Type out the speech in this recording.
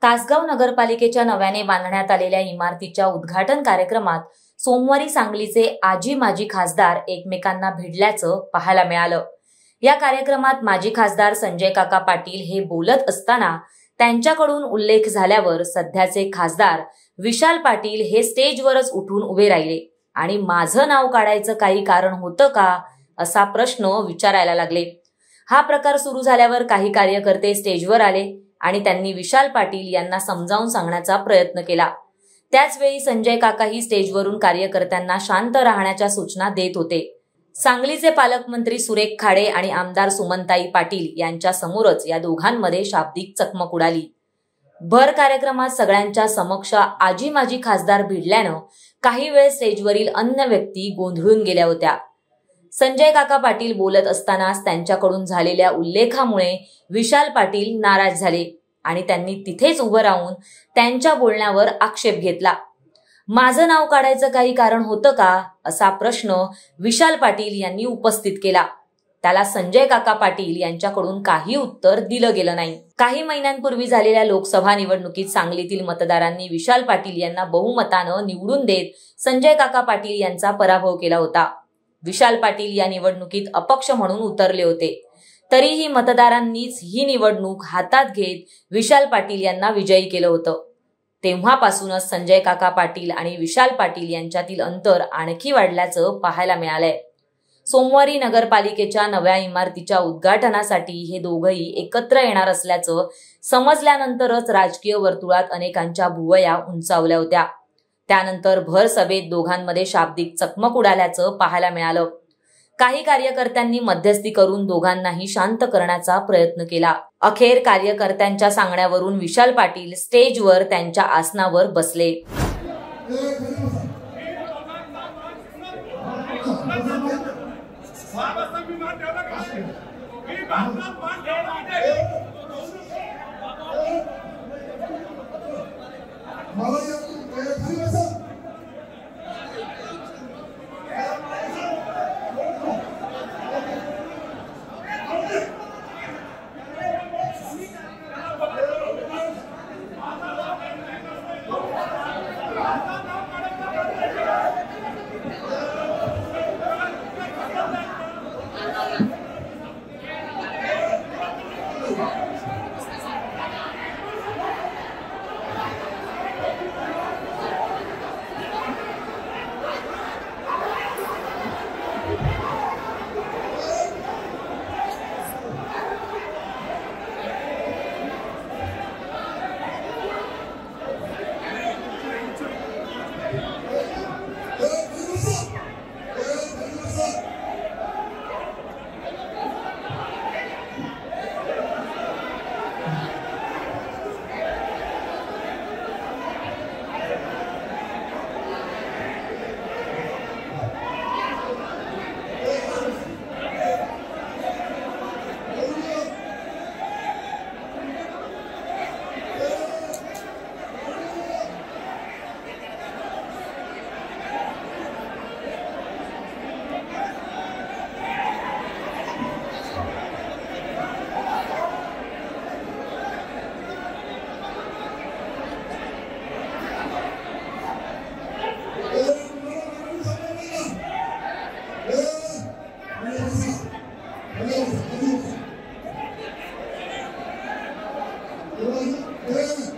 तासगाव नगरपालिकेच्या नव्याने बांधण्यात आलेल्या इमारतीच्या उद्घाटन कार्यक्रमात सोमवारी सांगलीचे आजी माजी खासदार एकमेकांना भिडल्याचं पाहायला मिळालं। या कार्यक्रमात माजी खासदार संजय काका पाटील हे बोलत असताना त्यांच्याकडून उल्लेख झाल्यावर सध्याचे खासदार विशाल पाटील हे स्टेजवरच उठून उभे राहिले आणि माझं नाव काढायचं काही कारण होतं का असा प्रश्न विचारायला लागले। हा प्रकार सुरू झाल्यावर काही कार्यकर्ते स्टेजवर आले आणि त्यांनी विशाल पाटील यांना समजावून सांगण्याचा प्रयत्न केला। त्याच वेळी संजय काकाही स्टेजवरून कार्यकर्त्यांना शांत राहण्याच्या सूचना देत होते। सांगलीचे पालकमंत्री सुरेश खाडे आणि आमदार सुमनताई पाटील यांच्या समोरच या दोघांमध्ये शाब्दिक चकमक उडाली। भर कार्यक्रमात सगळ्यांच्या समक्ष आजी माजी खासदार भिडल्यानं काही वेळ स्टेजवरील अन्य व्यक्ती गोंधळून गेल्या होत्या। संजय काका पाटील बोलत असतानाच त्यांच्याकडून झालेल्या उल्लेखामुळे विशाल पाटील नाराज झाले आणि त्यांनी तिथेच उभं राहून त्यांच्या बोलण्यावर आक्षेप घेतला। माझं नाव काढायचं काही कारण होतं का असा प्रश्न विशाल पाटील यांनी उपस्थित केला। त्याला संजय काका पाटील यांच्याकडून काही उत्तर दिलं गेलं नाही। काही महिन्यांपूर्वी झालेल्या लोकसभा निवडणुकीत सांगलीतील मतदारांनी विशाल पाटील यांना बहुमतानं निवडून देत संजय काका पाटील यांचा पराभव केला होता। विशाल पाटील या निवडणुकीत अपक्ष म्हणून उतरले होते, तरीही मतदारांनीच ही निवडणूक हातात घेत विशाल पाटील यांना विजयी केलं होतं। तेव्हापासूनच संजय काका पाटील आणि विशाल पाटील यांच्यातील अंतर आणखी वाढल्याचं पाहायला मिळालंय। सोमवारी नगरपालिकेच्या नव्या इमारतीच्या उद्घाटनासाठी हे दोघंही एकत्र येणार असल्याचं समजल्यानंतरच राजकीय वर्तुळात अनेकांच्या भुवया उंचावल्या होत्या। त्यानंतर भर सभेत दोघांमध्ये शाब्दिक चकमक उडाल्याचं पाहायला मिळालं। काही कार्यकर्त्यांनी मध्यस्थी करून दोघांनाही शांत करण्याचा प्रयत्न केला। अखेर कार्यकर्त्यांच्या सांगण्यावरून विशाल पाटील स्टेजवर त्यांच्या आसनावर बसले। Yeah.